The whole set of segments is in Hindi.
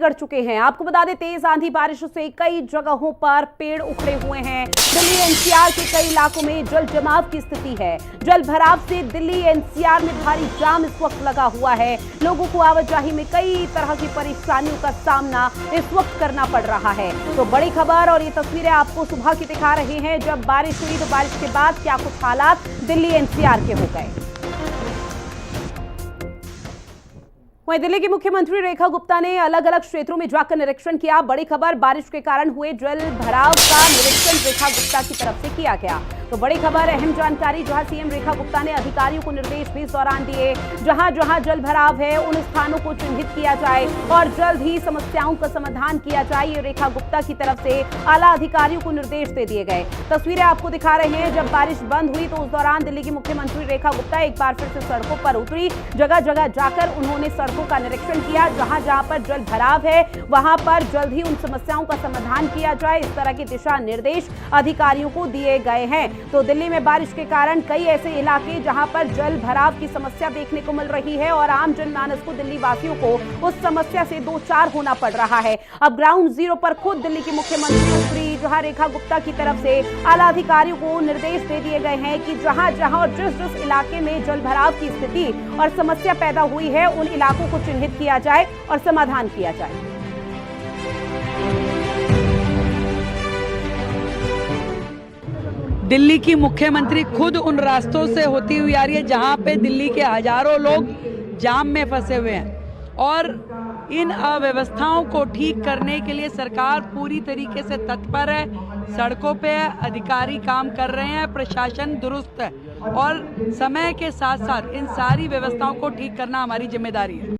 कर चुके हैं। आपको बता दें, तेज आंधी बारिश से कई जगहों पर पेड़ उखड़े हुए हैं। दिल्ली एनसीआर के कई इलाकों में जल जमाव की स्थिति है। जल भराव से दिल्ली एनसीआर में भारी जाम इस वक्त लगा हुआ है। लोगों को आवाजाही में कई तरह की परेशानियों का सामना इस वक्त करना पड़ रहा है। तो बड़ी खबर और ये तस्वीरें आपको सुबह की दिखा रहे हैं। जब बारिश हुई तो बारिश के बाद क्या कुछ हालात दिल्ली एनसीआर के हो गए। वहीं दिल्ली की मुख्यमंत्री रेखा गुप्ता ने अलग अलग क्षेत्रों में जाकर निरीक्षण किया। बड़ी खबर, बारिश के कारण हुए जल भराव का निरीक्षण रेखा गुप्ता की तरफ से किया गया। तो बड़ी खबर, अहम जानकारी, जहां सीएम रेखा गुप्ता ने अधिकारियों को निर्देश भी इस दौरान दिए। जहां जहां जल भराव है उन स्थानों को चिन्हित किया जाए और जल्द ही समस्याओं का समाधान किया जाए। ये रेखा गुप्ता की तरफ से आला अधिकारियों को निर्देश दे दिए गए। तस्वीरें आपको दिखा रहे हैं। जब बारिश बंद हुई तो उस दौरान दिल्ली की मुख्यमंत्री रेखा गुप्ता एक बार फिर से सड़कों पर उतरी। जगह जगह जाकर उन्होंने सड़कों का निरीक्षण किया। जहां जहां पर जल भराव है वहां पर जल्द ही उन समस्याओं का समाधान किया जाए, इस तरह के दिशा निर्देश अधिकारियों को दिए गए हैं। तो दिल्ली में बारिश के कारण कई ऐसे इलाके जहां पर जल भराव की समस्या देखने को मिल रही है और आम जनमानस को, दिल्ली वासियों को उस समस्या से दो चार होना पड़ रहा है। अब ग्राउंड जीरो पर खुद दिल्ली की मुख्यमंत्री उतरी, जहां रेखा गुप्ता की तरफ से आला अधिकारियों को निर्देश दे दिए गए हैं कि जहां जहां और जिस जिस इलाके में जल भराव की स्थिति और समस्या पैदा हुई है उन इलाकों को चिन्हित किया जाए और समाधान किया जाए। दिल्ली की मुख्यमंत्री खुद उन रास्तों से होती हुई आ रही है जहां पे दिल्ली के हजारों लोग जाम में फंसे हुए हैं और इन अव्यवस्थाओं को ठीक करने के लिए सरकार पूरी तरीके से तत्पर है। सड़कों पे अधिकारी काम कर रहे हैं, प्रशासन दुरुस्त है और समय के साथ साथ इन सारी व्यवस्थाओं को ठीक करना हमारी जिम्मेदारी है।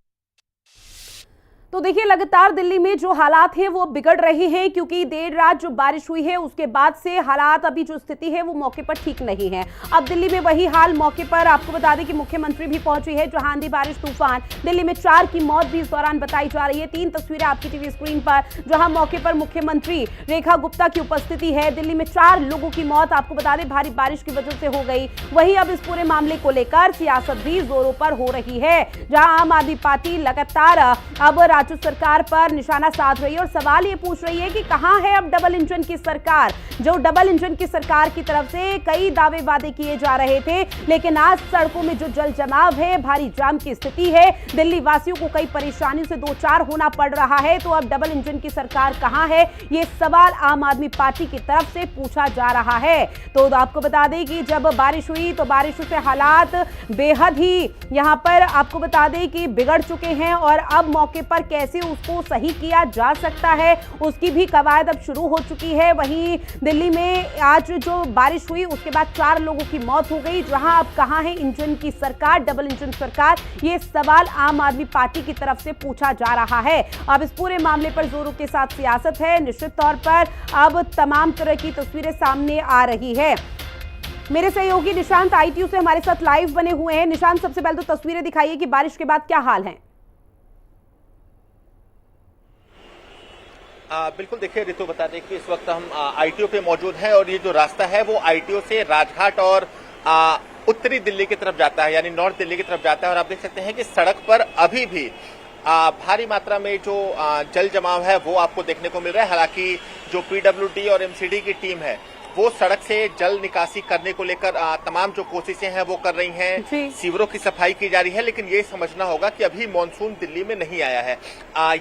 तो देखिए, लगातार दिल्ली में जो हालात हैं वो बिगड़ रहे हैं, क्योंकि देर रात जो बारिश हुई है उसके बाद से हालात, अभी जो स्थिति है वो मौके पर ठीक नहीं है। अब दिल्ली में वही हाल मौके पर, आपको बता दें कि मुख्यमंत्री भी पहुंची है। जहां आंधी बारिश तूफान, दिल्ली में 4 की मौत भी इस दौरान बताई जा रही है। 3 तस्वीरें आपकी टीवी स्क्रीन पर, जहां मौके पर मुख्यमंत्री रेखा गुप्ता की उपस्थिति है। दिल्ली में 4 लोगों की मौत आपको बता दें भारी बारिश की वजह से हो गई। वहीं अब इस पूरे मामले को लेकर सियासत भी जोरों पर हो रही है, जहां आम आदमी पार्टी लगातार अब राज्य सरकार पर निशाना साध रही है और सवाल ये पूछ रही है कि कहां है अब डबल इंजन की सरकार। जो डबल इंजन की सरकार की तरफ से कई दावे वादे किए जा रहे थे, लेकिन आज सड़कों में जो जल जमाव है, भारी जाम की स्थिति है, दिल्ली वासियों को कई परेशानियों से दो चार होना पड़ रहा है। तो अब डबल इंजन की सरकार कहां है, ये सवाल आम आदमी पार्टी की तरफ से पूछा जा रहा है। तो आपको बता दें कि जब बारिश हुई तो बारिश से हालात बेहद ही यहां पर आपको बता दें कि बिगड़ चुके हैं और अब मौके पर कैसे उसको सही किया जा सकता है उसकी भी कवायद अब शुरू हो चुकी है। वहीं दिल्ली में आज जो बारिश हुई उसके बाद 4 लोगों की मौत हो गई। जहां अब कहां है इंजन की सरकार, डबल इंजन सरकार, ये सवाल आम आदमी पार्टी की तरफ से पूछा जा रहा है। अब इस पूरे मामले पर जोरों के साथ सियासत है। निश्चित तौर पर अब तमाम तरह की तस्वीरें सामने आ रही है। मेरे सहयोगी निशांत ITU से हमारे साथ लाइव बने हुए हैं। निशांत, सबसे पहले तो तस्वीरें दिखाइए कि बारिश के बाद क्या हाल है। बिल्कुल, देखिए रितु, बता दें कि इस वक्त हम ITO पे मौजूद हैं और ये जो रास्ता है वो ITO से राजघाट और उत्तरी दिल्ली की तरफ जाता है, यानी नॉर्थ दिल्ली की तरफ जाता है। और आप देख सकते हैं कि सड़क पर अभी भी भारी मात्रा में जो जल जमाव है वो आपको देखने को मिल रहा है। हालांकि जो PWD और MCD की टीम है वो सड़क से जल निकासी करने को लेकर तमाम जो कोशिशें हैं वो कर रही हैं, सीवरों की सफाई की जा रही है। लेकिन ये समझना होगा कि अभी मॉनसून दिल्ली में नहीं आया है।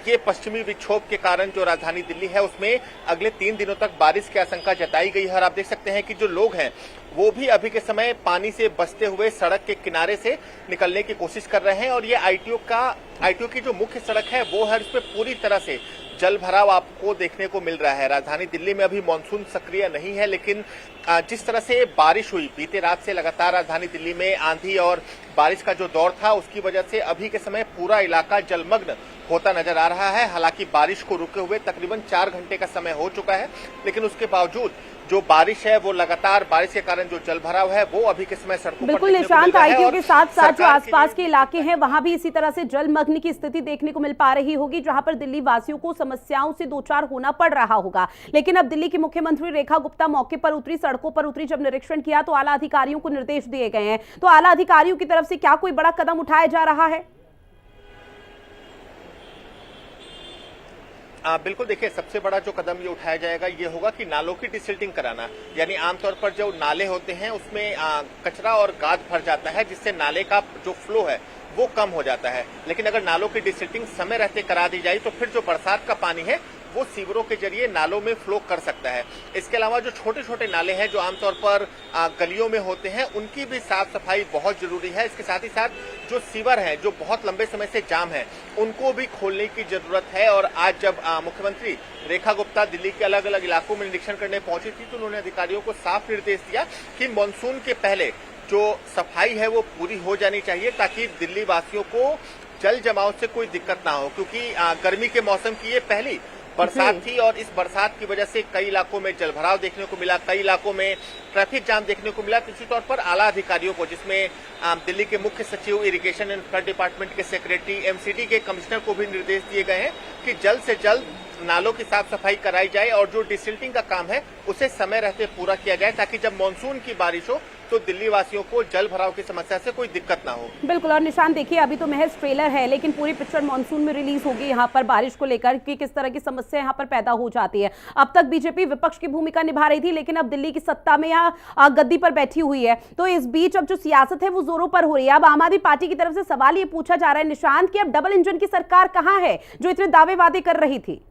ये पश्चिमी विक्षोभ के कारण जो राजधानी दिल्ली है उसमें अगले 3 दिनों तक बारिश की आशंका जताई गई है। और आप देख सकते हैं कि जो लोग हैं वो भी अभी के समय पानी से बचते हुए सड़क के किनारे से निकलने की कोशिश कर रहे हैं। और ये ITO की जो मुख्य सड़क है वो है, इस पे पूरी तरह से जल भराव आपको देखने को मिल रहा है। राजधानी दिल्ली में अभी मानसून सक्रिय नहीं है, लेकिन जिस तरह से बारिश हुई बीते रात से लगातार राजधानी दिल्ली में आंधी और बारिश का जो दौर था उसकी वजह से अभी के समय पूरा इलाका जलमग्न होता नजर आ रहा है। हालांकि बारिश को रुके हुए तकरीबन 4 घंटे का समय हो चुका है, लेकिन उसके बावजूद जो बारिश है वो लगातार बारिश के कारण जो जल भराव है वो अभी के समय सड़कों पर बिल्कुल निशांत, ITO के साथ साथ जो आसपास के इलाके हैं वहां भी इसी तरह से जलमग्न की स्थिति देखने को मिल पा रही होगी, जहां पर दिल्ली वासियों को समस्याओं से दो चार होना पड़ रहा होगा। लेकिन अब दिल्ली की मुख्यमंत्री रेखा गुप्ता मौके पर उतरी, सड़कों पर उतरी, जब निरीक्षण किया तो आला अधिकारियों को निर्देश दिए गए हैं। तो आला अधिकारियों की तरफ से क्या कोई बड़ा कदम उठाया जा रहा है? बिल्कुल देखिए, सबसे बड़ा जो कदम ये उठाया जाएगा ये होगा कि नालों की डिसिल्टिंग कराना। यानी आमतौर पर जो नाले होते हैं उसमें कचरा और गाद भर जाता है, जिससे नाले का जो फ्लो है वो कम हो जाता है। लेकिन अगर नालों की डिसिल्टिंग समय रहते करा दी जाए तो फिर जो बरसात का पानी है वो सीवरों के जरिए नालों में फ्लो कर सकता है। इसके अलावा जो छोटे छोटे नाले हैं जो आमतौर पर गलियों में होते हैं, उनकी भी साफ सफाई बहुत जरूरी है। इसके साथ ही साथ जो सीवर हैं जो बहुत लंबे समय से जाम है, उनको भी खोलने की जरूरत है। और आज जब मुख्यमंत्री रेखा गुप्ता दिल्ली के अलग अलग इलाकों में निरीक्षण करने पहुंची थी तो उन्होंने अधिकारियों को साफ निर्देश दिया कि मानसून के पहले जो सफाई है वो पूरी हो जानी चाहिए, ताकि दिल्ली वासियों को जल जमाव से कोई दिक्कत ना हो। क्योंकि गर्मी के मौसम की ये पहली बरसात थी और इस बरसात की वजह से कई इलाकों में जलभराव देखने को मिला, कई इलाकों में ट्रैफिक जाम देखने को मिला। इसी तौर पर आला अधिकारियों को, जिसमें दिल्ली के मुख्य सचिव, इरिगेशन एंड फ्लड डिपार्टमेंट के सेक्रेटरी, एमसीडी के कमिश्नर को भी निर्देश दिए गए हैं कि जल्द से जल्द नालों की साफ सफाई कराई जाए और जो डिसिल्टिंग का काम है उसे समय रहते पूरा किया जाए, ताकि जब मानसून की बारिश हो तो दिल्ली वासियों को जल भराव की समस्या से कोई दिक्कत ना हो। बिल्कुल। और निशान देखिए, अभी तो महज ट्रेलर है, लेकिन पूरी पिक्चर मानसून में रिलीज होगी यहाँ पर बारिश को लेकर कि किस तरह की समस्या यहाँ पर पैदा हो जाती है। अब तक बीजेपी विपक्ष की भूमिका निभा रही थी, लेकिन अब दिल्ली की सत्ता में यहाँ गद्दी पर बैठी हुई है। तो इस बीच अब जो सियासत है वो जोरों पर हो रही है। अब आम आदमी पार्टी की तरफ से सवाल ये पूछा जा रहा है निशांत कि अब डबल इंजन की सरकार कहाँ है जो इतने दावे वादे कर रही थी।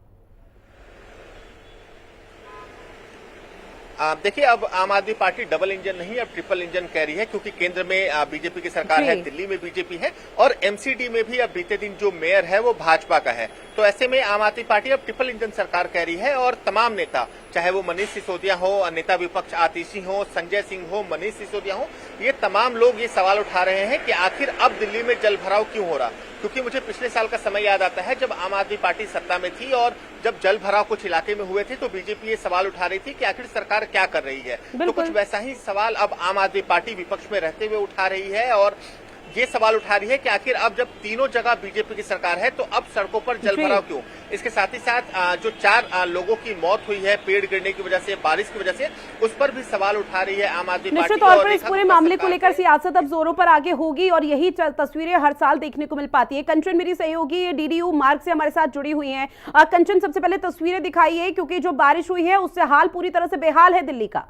देखिए, अब आम आदमी पार्टी डबल इंजन नहीं, अब ट्रिपल इंजन कह रही है, क्योंकि केंद्र में बीजेपी की सरकार है, दिल्ली में बीजेपी है और एमसीडी में भी अब बीते दिन जो मेयर है वो भाजपा का है। तो ऐसे में आम आदमी पार्टी अब ट्रिपल इंजन सरकार कह रही है और तमाम नेता, चाहे वो मनीष सिसोदिया हो, नेता विपक्ष आतिशी हो, संजय सिंह हो, मनीष सिसोदिया हो, ये तमाम लोग ये सवाल उठा रहे हैं कि आखिर अब दिल्ली में जल भराव क्यों हो रहा। क्योंकि मुझे पिछले साल का समय याद आता है जब आम आदमी पार्टी सत्ता में थी और जब जल भराव कुछ इलाके में हुए थे तो बीजेपी ये सवाल उठा रही थी कि आखिर सरकार क्या कर रही है। तो कुछ वैसा ही सवाल अब आम आदमी पार्टी विपक्ष में रहते हुए उठा रही है और ये सवाल उठा रही है कि आखिर अब जब तीनों जगह बीजेपी की सरकार है तो अब सड़कों पर जल भराव क्यों। इसके साथ ही साथ जो 4 लोगों की मौत हुई है पेड़ गिरने की वजह से, बारिश की वजह से, उस पर भी सवाल उठा रही है आम आदमी पार्टी। निश्चित तौर पर इस पूरे मामले को लेकर सियासत अब जोरों पर आगे होगी और यही तस्वीरें हर साल देखने को मिल पाती है। कंचन मेरी सहयोगी डीडीयू मार्ग से हमारे साथ जुड़ी हुई है। कंचन, सबसे पहले तस्वीरें दिखाइए, क्योंकि जो बारिश हुई है उससे हाल पूरी तरह से बेहाल है दिल्ली का।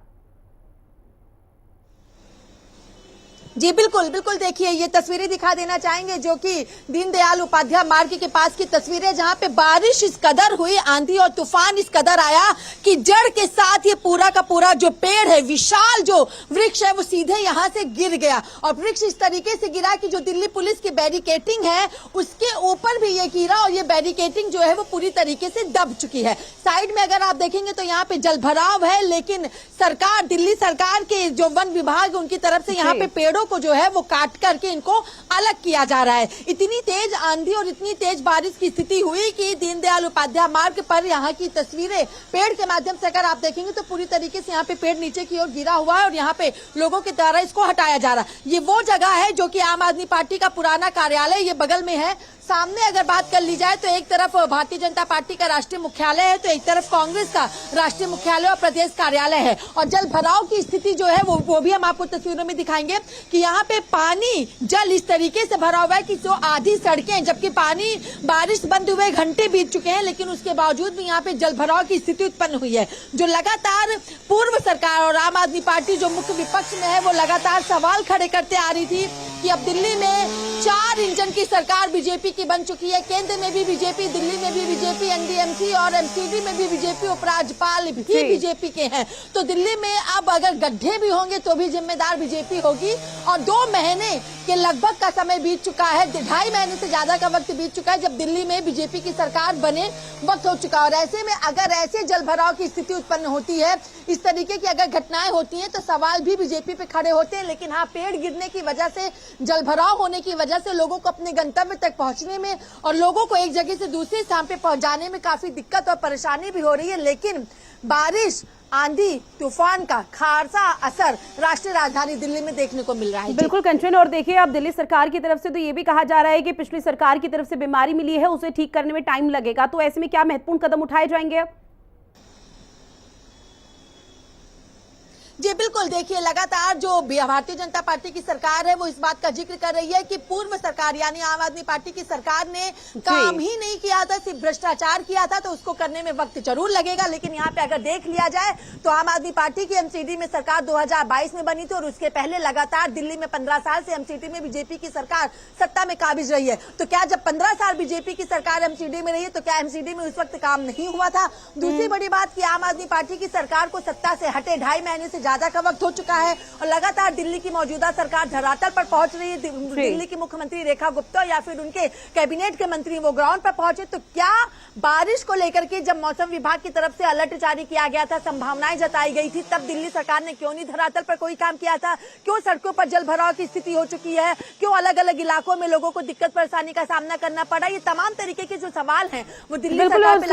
जी बिल्कुल बिल्कुल, देखिए ये तस्वीरें दिखा देना चाहेंगे जो कि दीनदयाल उपाध्याय मार्ग के पास की तस्वीरें, जहां पे बारिश इस कदर हुई, आंधी और तूफान इस कदर आया कि जड़ के साथ ये पूरा का पूरा जो पेड़ है, विशाल जो वृक्ष है, वो सीधे यहां से गिर गया। और वृक्ष इस तरीके से गिरा कि जो दिल्ली पुलिस की बैरिकेटिंग है उसके ऊपर भी ये गिरा और ये बैरिकेटिंग जो है वो पूरी तरीके से दब चुकी है। साइड में अगर आप देखेंगे तो यहाँ पे जल भराव है, लेकिन सरकार, दिल्ली सरकार के जो वन विभाग उनकी तरफ से यहाँ पे पेड़ों को जो है वो काट करके इनको अलग किया जा रहा है। इतनी तेज आंधी और इतनी तेज बारिश की स्थिति हुई कि दीनदयाल उपाध्याय मार्ग पर यहाँ की तस्वीरें पेड़ के माध्यम से अगर आप देखेंगे तो पूरी तरीके से यहाँ पे पेड़ नीचे की ओर गिरा हुआ है और यहाँ पे लोगों के द्वारा इसको हटाया जा रहा है। ये वो जगह है जो कि आम आदमी पार्टी का पुराना कार्यालय ये बगल में है। सामने अगर बात कर ली जाए तो एक तरफ भारतीय जनता पार्टी का राष्ट्रीय मुख्यालय है तो एक तरफ कांग्रेस का राष्ट्रीय मुख्यालय और प्रदेश कार्यालय है। और जल भराव की स्थिति जो है वो भी हम आपको तस्वीरों में दिखाएंगे कि यहाँ पे पानी जल इस तरीके से भरा हुआ है कि जो आधी सड़कें, जबकि पानी बारिश बंद हुए घंटे बीत चुके हैं, लेकिन उसके बावजूद भी यहाँ पे जल भराव की स्थिति उत्पन्न हुई है। जो लगातार पूर्व सरकार और आम आदमी पार्टी जो मुख्य विपक्ष में है वो लगातार सवाल खड़े करते आ रही थी कि अब दिल्ली में 4 इंजन की सरकार बीजेपी की बन चुकी है। केंद्र में भी बीजेपी, दिल्ली में भी बीजेपी, एनडीएमसी और एमसीडी में भी बीजेपी, उपराज्यपाल भी बीजेपी के हैं। तो दिल्ली में अब अगर गड्ढे भी होंगे तो भी जिम्मेदार बीजेपी होगी। और 2 महीने के लगभग का समय बीत चुका है, 2.5 महीने से ज्यादा का वक्त बीत चुका है जब दिल्ली में बीजेपी की सरकार बने वक्त हो चुका। और ऐसे में अगर ऐसे जल भराव की स्थिति उत्पन्न होती है, इस तरीके की अगर घटनाएं होती हैं तो सवाल भी बीजेपी पे खड़े होते हैं। लेकिन हाँ, पेड़ गिरने की वजह से, जल भराव होने की वजह से लोगों को अपने गंतव्य तक पहुंचने में और लोगों को एक जगह से दूसरे स्थान पे पहुंचाने में काफी दिक्कत और परेशानी भी हो रही है। लेकिन बारिश, आंधी, तूफान का खासा असर राष्ट्रीय राजधानी दिल्ली में देखने को मिल रहा है। बिल्कुल कंचन, और देखिए अब दिल्ली सरकार की तरफ से तो ये भी कहा जा रहा है कि पिछली सरकार की तरफ से बीमारी मिली है, उसे ठीक करने में टाइम लगेगा। तो ऐसे में क्या महत्वपूर्ण कदम उठाए जाएंगे अब? जी बिल्कुल, देखिए लगातार जो भारतीय जनता पार्टी की सरकार है वो इस बात का जिक्र कर रही है कि पूर्व सरकार यानी आम आदमी पार्टी की सरकार ने काम ही नहीं किया था, सिर्फ भ्रष्टाचार किया था, तो उसको करने में वक्त जरूर लगेगा। लेकिन यहाँ पे अगर देख लिया जाए तो आम आदमी पार्टी की एमसीडी में सरकार 2022 में बनी थी और उसके पहले लगातार दिल्ली में 15 साल से एमसीडी में बीजेपी की सरकार सत्ता में काबिज रही है। तो क्या जब 15 साल बीजेपी की सरकार एमसीडी में रही है तो क्या एमसीडी में उस वक्त काम नहीं हुआ था? दूसरी बड़ी बात कि आम आदमी पार्टी की सरकार को सत्ता से हटे 2.5 महीने से ज्यादा का वक्त हो चुका है और लगातार दिल्ली की मौजूदा सरकार धरातल पर पहुंच रही है। दिल्ली की मुख्यमंत्री रेखा गुप्ता या फिर उनके कैबिनेट के मंत्री वो ग्राउंड पर पहुंचे। तो क्या बारिश को लेकर के जब मौसम विभाग की तरफ से अलर्ट जारी किया गया था, संभावनाएं जताई गई थी, तब दिल्ली सरकार ने क्यों नहीं धरातल पर कोई काम किया था? क्यों सड़कों पर जल भराव की स्थिति हो चुकी है? क्यों अलग अलग इलाकों में लोगों को दिक्कत परेशानी का सामना करना पड़ा? ये तमाम तरीके के जो सवाल हैं वो दिल्ली सरकार पे